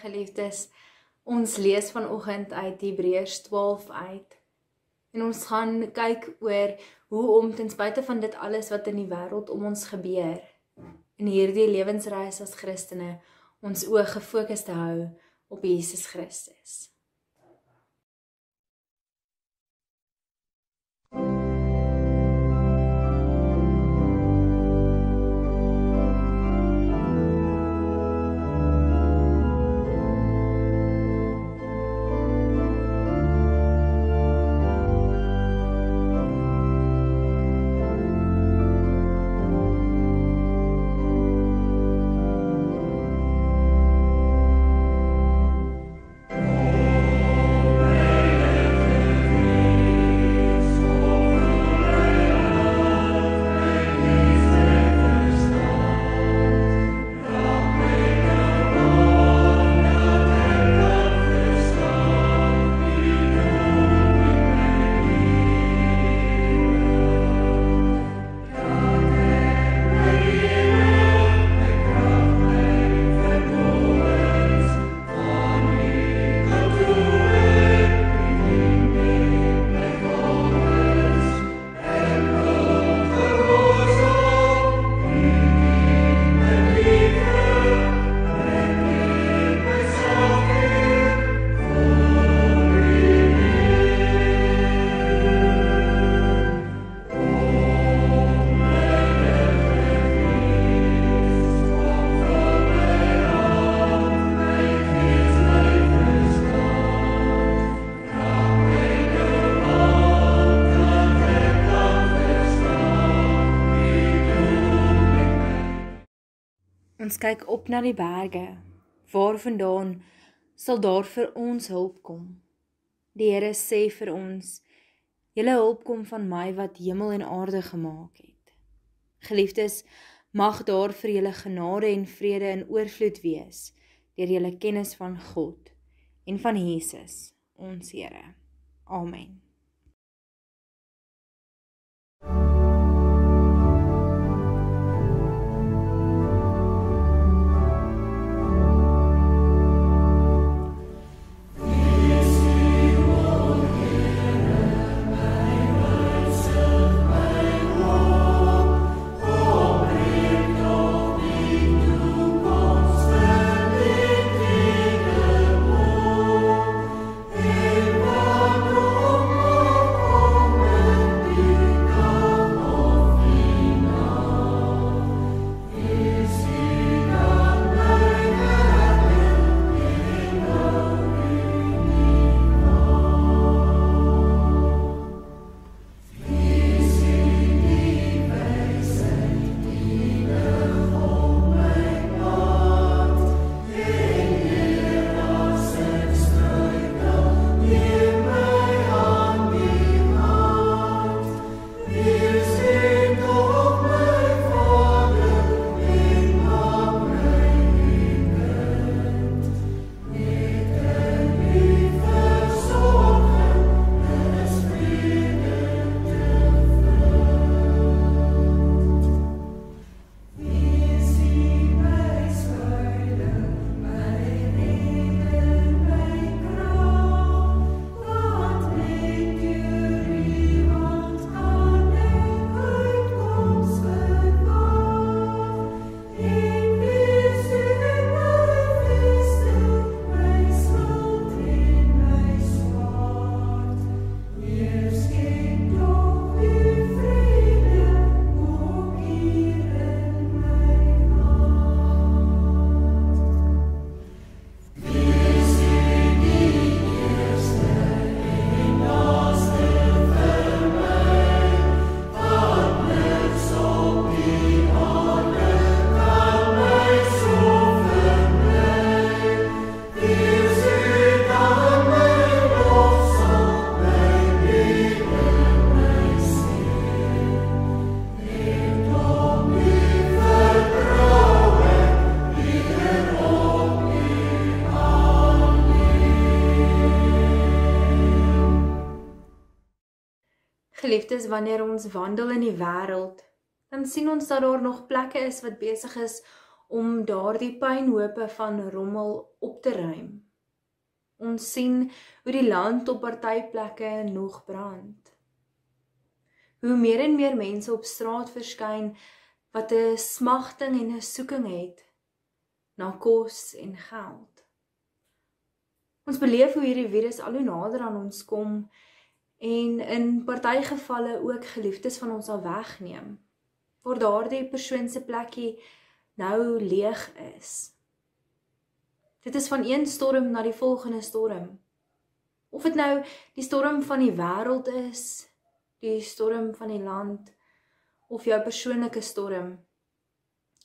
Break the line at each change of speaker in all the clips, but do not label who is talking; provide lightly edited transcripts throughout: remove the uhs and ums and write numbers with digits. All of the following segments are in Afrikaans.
Geliefdes, ons lees vanoggend uit Hebreërs 12 uit. En ons gaan kyk oor hoe om ten spyte van dit alles wat in die wêreld om ons gebeur, in hierdie lewensreis as Christene, ons oë gefokus te hou op Jesus Christus. Ons kyk op na die berge, waarvandaan sal daar vir ons hulp kom. Die Here sê vir ons, julle hulp kom van my wat hemel en aarde gemaak het. Geliefdes, mag daar vir julle genade en vrede in oorvloed wees, deur julle kennis van God en van Jesus, ons Here. Amen. Geliefdes, wanneer ons wandel in die wêreld, dan sien ons dat daar nog plekke is wat besig is om daardie pynhope van rommel op te ruim. Ons sien hoe die land op partyplekke nog brand. Hoe meer en meer mense op straat verskyn wat 'n smagting en 'n soeking het na kos en geld. Ons beleef hoe hierdie virus al hoe nader aan ons kom en in party gevalle ook geliefdes van ons al wegneem, waar daardie persoon se plekkie nou leeg is. Dit is van een storm na die volgende storm. Of dit nou die storm van die wêreld is, die storm van die land, of jou persoonlike storm.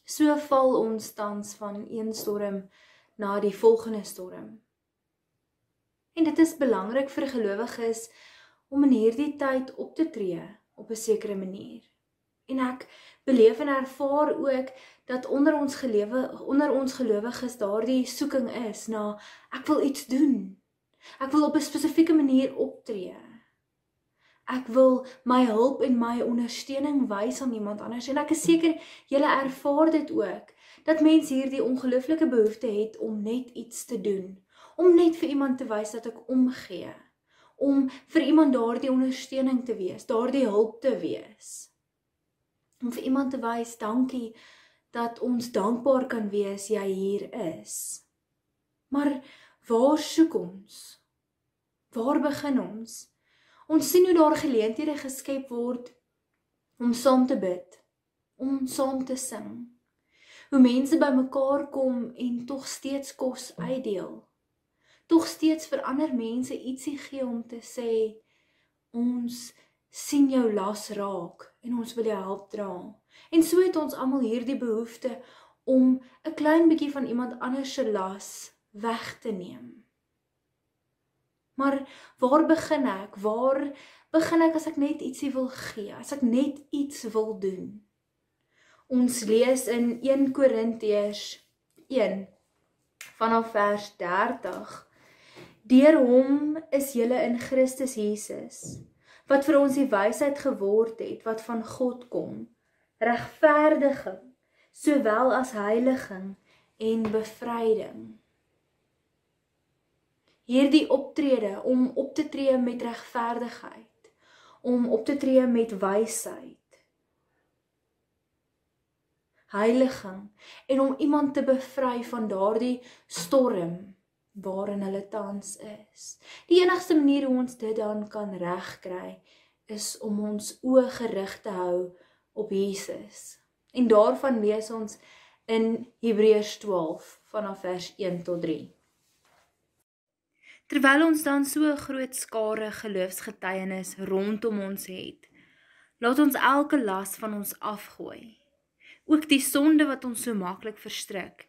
So val ons tans van een storm na die volgende storm. En dit is belangrik vir gelowiges om in hierdie tyd op te tree op 'n sekere manier. En ek beleef en ervaar ook dat onder ons gelowiges daardie soeking is na ek wil iets doen. Ek wil op 'n spesifieke manier optree. Ek wil my hulp en my ondersteuning wys aan iemand anders. En ek is seker julle ervaar dit ook, dat mense hierdie ongelooflike behoefte het om net iets te doen. Om net vir iemand te wys dat ek omgee. Om vir iemand daardie ondersteuning te wees, daardie hulp te wees. Om vir iemand te wys, dankie, dat ons dankbaar kan wees jy hier is. Maar waar soek ons? Waar begin ons? Ons sien hoe daar geleenthede geskep word om saam te bid, om saam te sing. Hoe mense bymekaar kom en tog steeds kos uitdeel. Tog steeds vir ander mense ietsie gee om te sê, ons sien jou las raak en ons wil jou help dra. En so het ons almal hierdie behoefte om 'n klein bietjie van iemand anders se las weg te neem. Maar waar begin ek? Waar begin ek as ek net ietsie wil gee? As ek net iets wil doen? Ons lees in 1 Korintiërs 1 vanaf vers 30. Deur hom is julle in Christus Jesus, wat vir ons die wysheid geword het, wat van God kom, regverdiging, sowel as heiliging en bevryding. Hierdie optrede, om op te tree met regverdigheid, om op te tree met wysheid, heiliging, en om iemand te bevry van daardie storm, waarin hulle tans is. Die enigste manier hoe ons dit dan kan regkry, is om ons oë gerig te hou op Jesus. En daarvan lees ons in Hebreërs 12, vanaf vers 1 tot 3. Terwyl ons dan so 'n groot skare geloofsgetuienis rondom ons het, laat ons elke las van ons afgooi, ook die sonde wat ons so maklik verstrik,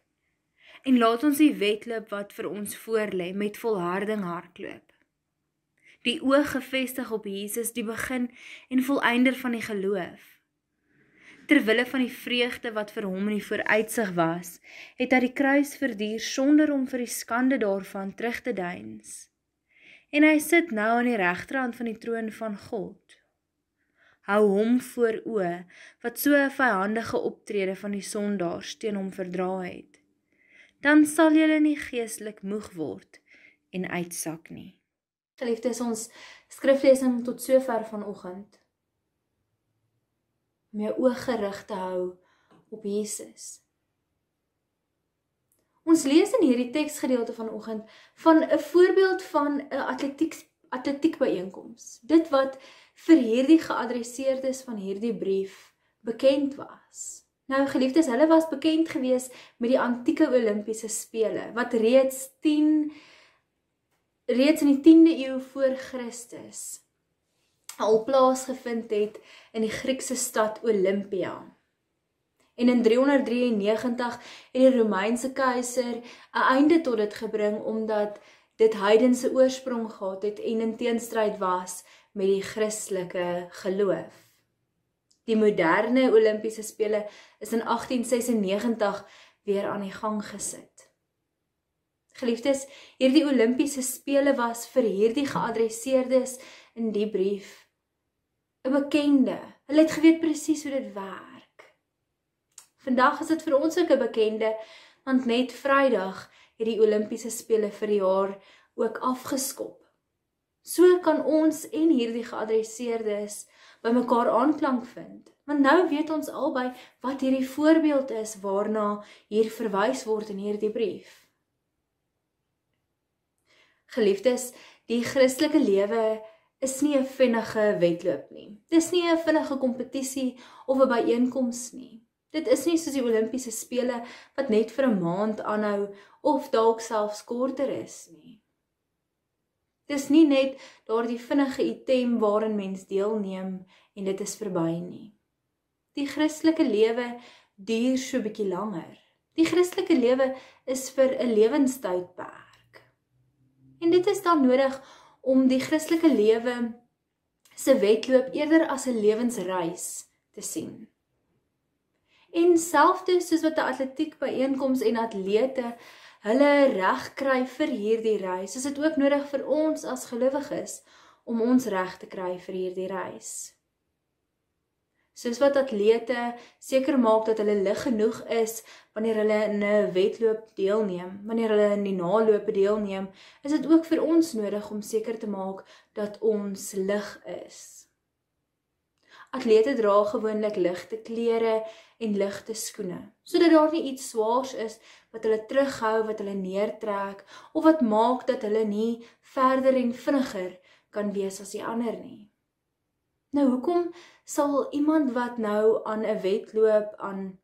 en laat ons die wedloop wat vir ons voorlê met volharding hardloop. Die oog gefestig op Jesus, die begin en volëinder van die geloof. Terwille van die vreugde wat vir hom in die vooruitsig was, het hy die kruis verduur sonder om vir die skande daarvan terug te deins. En hy sit nou aan die regterhand van die troon van God. Hou hom voor oë, wat so 'n vyhandige optrede van die sondaars teen hom verdra het. Dan sal julle nie geestelik moeg word en uitsak nie. Geliefdes, ons skriflesing tot sover vanoggend. Om jou oog gerig te hou op Jesus. Ons lees in hierdie teksgedeelte vanoggend van 'n voorbeeld van 'n atletiekbyeenkoms. Dit wat vir hierdie geadresseerdes van hierdie brief bekend was. Nou geliefdes, hulle was bekend gewees met die antieke Olimpiese spele, wat reeds in die 10de eeu voor Christus al plaasgevind het in die Griekse stad Olympia. En in 393 het die Romeinse keiser 'n einde tot dit gebring, omdat dit heidense oorsprong gehad het en in teenstryd was met die Christelike geloof. Die moderne Olimpiese spele is in 1896 weer aan die gang gesit. Geliefdes, hierdie Olimpiese spele was vir hierdie geadresseerdes in die brief 'n bekende. Hulle het geweet presies hoe dit werk. Vandag is dit vir ons ook 'n bekende, want net Vrydag het die Olimpiese spele vir die jaar ook afgeskop. So kan ons en hierdie geadresseerdes by mekaar aanklank vind. Want nou weet ons albei wat hierdie voorbeeld is waarna hier verwys word in hierdie brief. Geliefdes, die Christelike lewe is nie 'n vinnige wedloop nie. Dis nie 'n vinnige kompetisie of 'n byeenkoms nie. Dit is nie soos die Olimpiese spele wat net vir 'n maand aanhou of dalk selfs korter is nie. Dis nie net daardie vinnige item waarin mens deelneem en dit is verby nie. Die Christelike lewe duur so 'n bietjie langer. Die Christelike lewe is vir 'n lewenstydperk. En dit is dan nodig om die Christelike lewe se wedloop eerder as 'n lewensreis te sien. En selfs soos wat 'n atletiek byeenkoms en atlete hulle reg kry vir hierdie reis, is dit ook nodig vir ons as gelowiges om ons reg te kry vir hierdie reis. Soos wat atlete seker maak dat hulle lig genoeg is wanneer hulle in 'n wedloop deelneem, wanneer hulle in die nalope deelneem, is dit ook vir ons nodig om seker te maak dat ons lig is. Atlete dra gewoonlik ligte klere en ligte skoene, sodat daar nie iets swaars is wat hulle terughou, wat hulle neertrek, of wat maak dat hulle nie verder en vinniger kan wees as die ander nie. Nou, hoekom sal iemand wat nou aan 'n wedloop, aan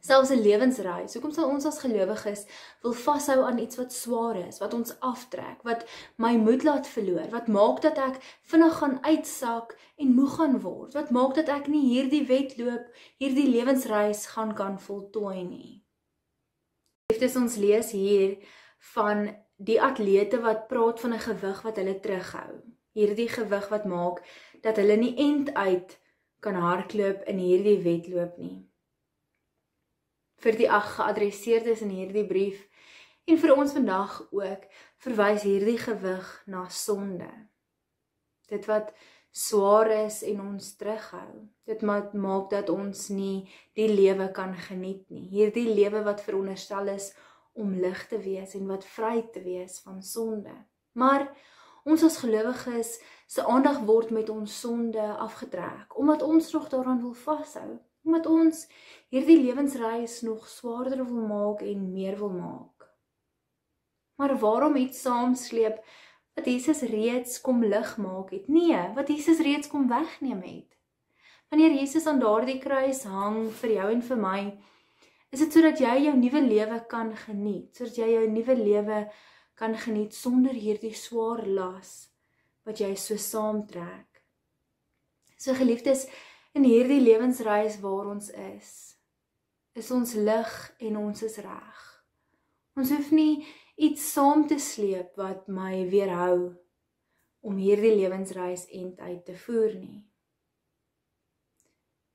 selfs 'n lewensreis, hoekom sal ons as gelowiges wil vashou aan iets wat swaar is, wat ons aftrek, wat my moed laat verloor, wat maak dat ek vinnig gaan uitsak en moeg gaan word, wat maak dat ek nie hierdie wedloop, hierdie lewensreis gaan kan voltooi nie. Dus ons lees hier van die atlete wat praat van 'n gewig wat hulle terughou. Hierdie gewig wat maak dat hulle nie end uit kan hardloop in hierdie wedloop nie. Vir die geadresseerdes in hierdie brief en vir ons vandag ook verwys hierdie gewig na sonde. Dit wat swaar is en ons terughou. Dit maak dat ons nie die lewe kan geniet nie. Hierdie lewe wat veronderstel is om lig te wees en wat vry te wees van sonde. Maar ons as gelowiges se aandag word met ons sonde afgetrek, omdat ons nog daaraan wil vashou, omdat ons hierdie lewensreis nog swaarder wil maak en meer wil maak. Maar waarom iets saamsleep wat Jesus reeds kom lig maak het? Nee, wat Jesus reeds kom wegneem het. Wanneer Jesus aan daardie kruis hang vir jou en vir my, is dit sodat jy jou nuwe lewe kan geniet, sodat jy jou nuwe lewe kan geniet sonder hierdie swaar las wat jy so saamtrek. So geliefdes, in hierdie lewensreis waar ons is ons lig en ons is reg. Ons hoef nie iets saam te sleep wat my weerhou om hierdie lewensreis end uit te voer nie.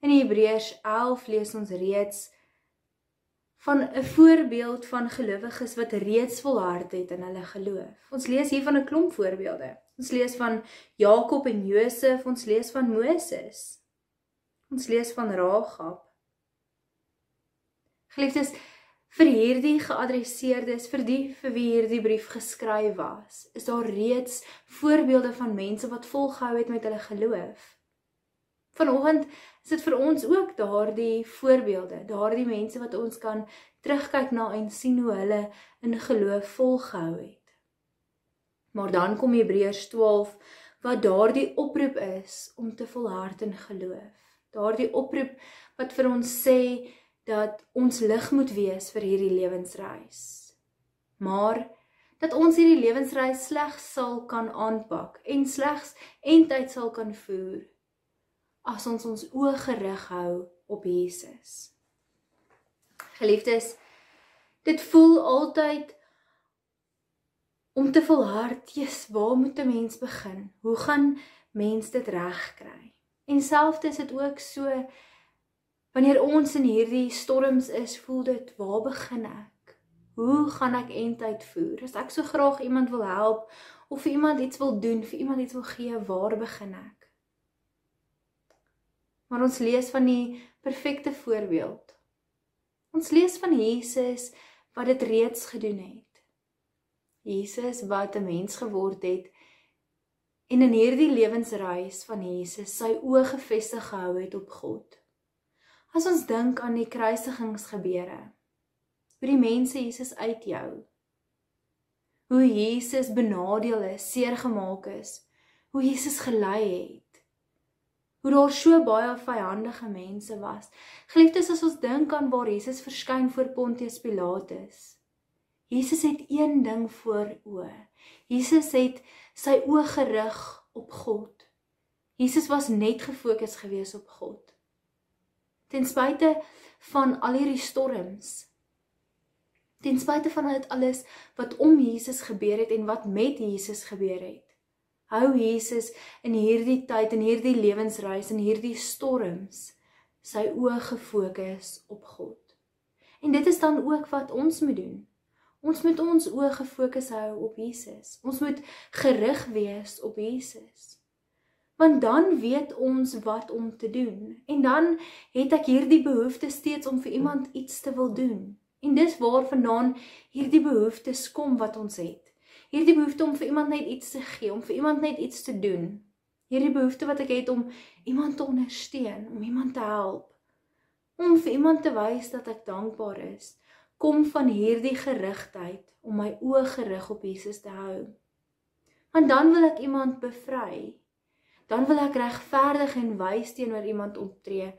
In Hebreërs 11 lees ons reeds van 'n voorbeeld van gelowiges wat reeds volhard het in hulle geloof. Ons lees hier van 'n klomp voorbeelde. Ons lees van Jakob en Josef, ons lees van Moses. Ons lees van Rahab. Geliefdes, vir hierdie geadresseerdes, vir wie hierdie brief geskryf was, is daar reeds voorbeelde van mense wat volgehou het met hulle geloof. Vanoggend is dit vir ons ook daardie voorbeelde, daardie mense wat ons kan terugkyk na en sien hoe hulle in geloof volgehou het. Maar dan kom Hebreërs 12, wat daardie oproep is om te volhard in geloof. Daardie oproep wat vir ons sê dat ons lig moet wees vir hierdie lewensreis. Maar dat ons hierdie lewensreis slegs sal kan aanpak en slegs eindtyd sal kan voer as ons oë gerig hou op Jesus. Geliefdes, dit voel altyd om te volhard, waar moet 'n mens begin? Hoe gaan mens dit reg kry? En selfs is dit ook so, wanneer ons in hierdie storms is, voel dit, waar begin ek? Hoe gaan ek eindtyd voer? As ek so graag iemand wil help, of vir iemand iets wil doen, vir iemand iets wil gee, waar begin ek? Maar ons lees van die perfekte voorbeeld, Ons lees van Jesus wat dit reeds gedoen het. Jesus wat 'n mens geword het en in hierdie lewensreis van Jesus sy oë gefestig gehou het op God. As ons dink aan die kruisigingsgebeure, hoe die mense Jesus uitjou, hoe Jesus benadeel is, seergemaak is, hoe Jesus gelei het, hoe daar so baie vyandige mense was. Geliefdes, as ons dink aan waar Jesus verskyn voor Pontius Pilatus, Jesus het een ding voor oë. Jesus het sy oë gerig op God. Jesus was net gefokus gewees op God. Ten spyte van al hierdie storms, ten spyte van dit alles wat om Jesus gebeur het en wat met Jesus gebeur het, hou Jesus in hierdie tyd, in hierdie lewensreis, in hierdie storms, sy oë gefokus op God. En dit is dan ook wat ons moet doen. Ons moet ons oë gefokus hou op Jesus. Ons moet gerig wees op Jesus. Want dan weet ons wat om te doen. En dan het ek hierdie behoefte steeds om vir iemand iets te wil doen. En dis waarvandaan hierdie behoeftes kom wat ons het. Hierdie behoefte om vir iemand net iets te gee, om vir iemand net iets te doen. Hierdie behoefte wat ek het om iemand te ondersteun, om iemand te help. Om vir iemand te wys dat ek dankbaar is, kom van hierdie gerigtheid om my oë gerig op Jesus te hou. Want dan wil ek iemand bevry. Dan wil ek regverdig en wys teenoor iemand optree.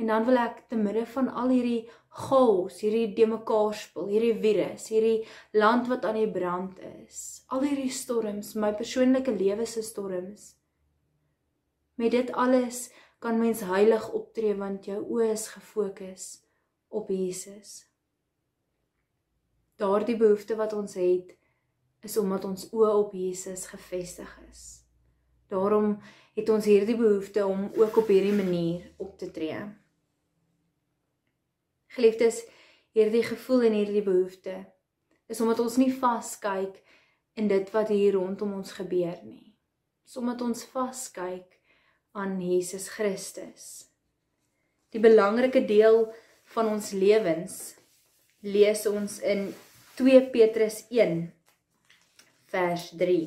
En dan wil ek te midde van al hierdie chaos, hierdie demekaarspel, hierdie virus, hierdie land wat aan die brand is, al hierdie storms, my persoonlike lewe se storms. Met dit alles kan mens heilig optree want jou oë is gefokus op Jesus. Daardie behoefte wat ons het, is omdat ons oë op Jesus gefestig is. Daarom het ons hierdie behoefte om ook op hierdie manier op te tree. Geliefdes, hierdie gevoel en hierdie behoefte is omdat ons nie vaskyk in dit wat hier rondom ons gebeur nie. Is omdat ons vaskyk aan Jesus Christus. Die belangrike deel van ons lewens lees ons in 2 Petrus 1 vers 3.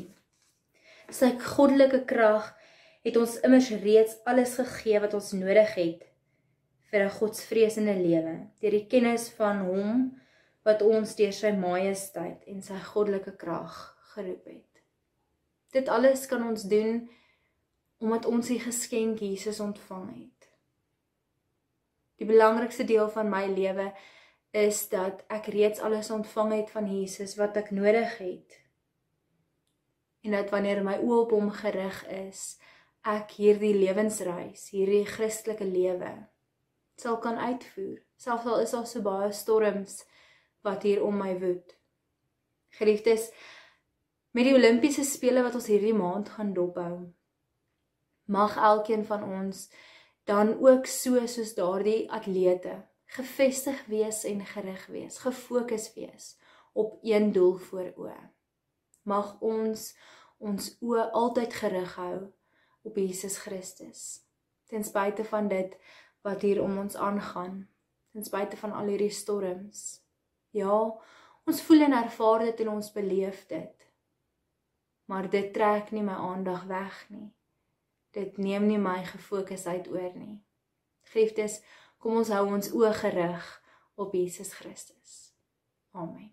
Sy goddelike krag het ons immers reeds alles gegee wat ons nodig het vir 'n godsvreesende lewe, deur die kennis van hom wat ons deur sy majesteit en sy goddelike krag geroep het. Dit alles kan ons doen omdat ons die geskenk Jesus ontvang het. Die belangrikste deel van my lewe is dat ek reeds alles ontvang het van Jesus wat ek nodig het. En dat wanneer my oë op hom gerig is, ek hierdie lewensreis, hierdie Christelike lewe, sal kan uitvoer, selfs al is daar so baie storms wat hier om my woed. Geliefdes, met die Olimpiese spele wat ons hierdie maand gaan dophou, mag elkeen van ons dan ook soos daardie atlete gefestig wees en gerig wees, gefokus wees op een doel voor oë. Mag ons oë altyd gerig hou op Jesus Christus, ten spyte van dit wat hier om ons aangaan, ten spyte van al hierdie storms. Ja, ons voel en ervaar dit en ons beleef dit, maar dit trek nie my aandag weg nie. Dit neem nie my gefokusheid oor nie. Geliefdes, kom ons hou ons oë gerig op Jesus Christus. Amen.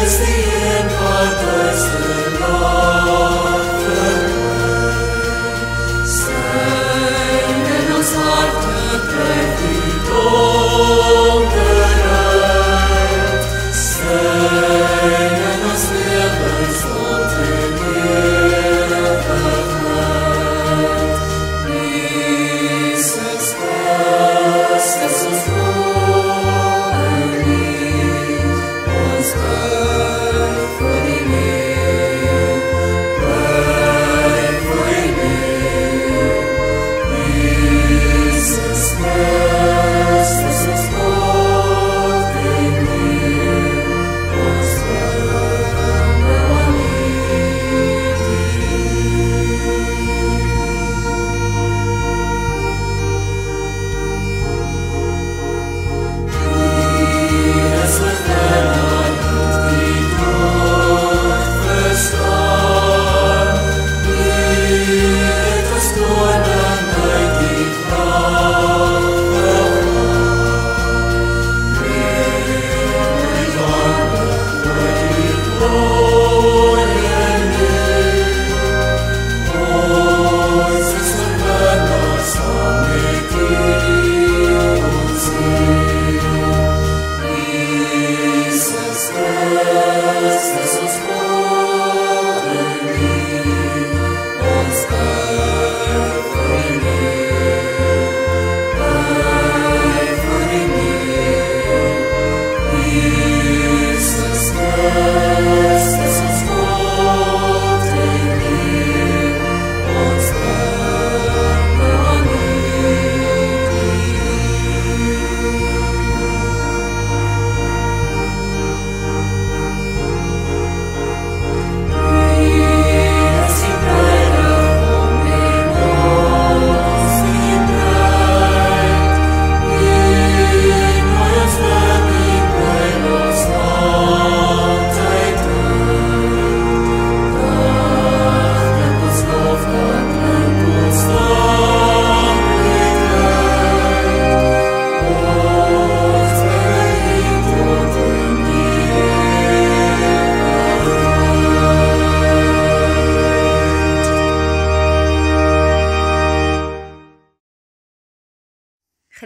Is the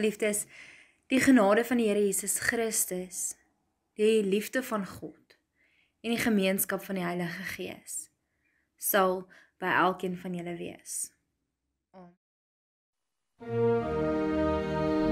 Geliefdes, die genade van die Here Jesus Christus, die liefde van God en die gemeenskap van die Heilige Gees sal by elkeen van julle wees. Amen.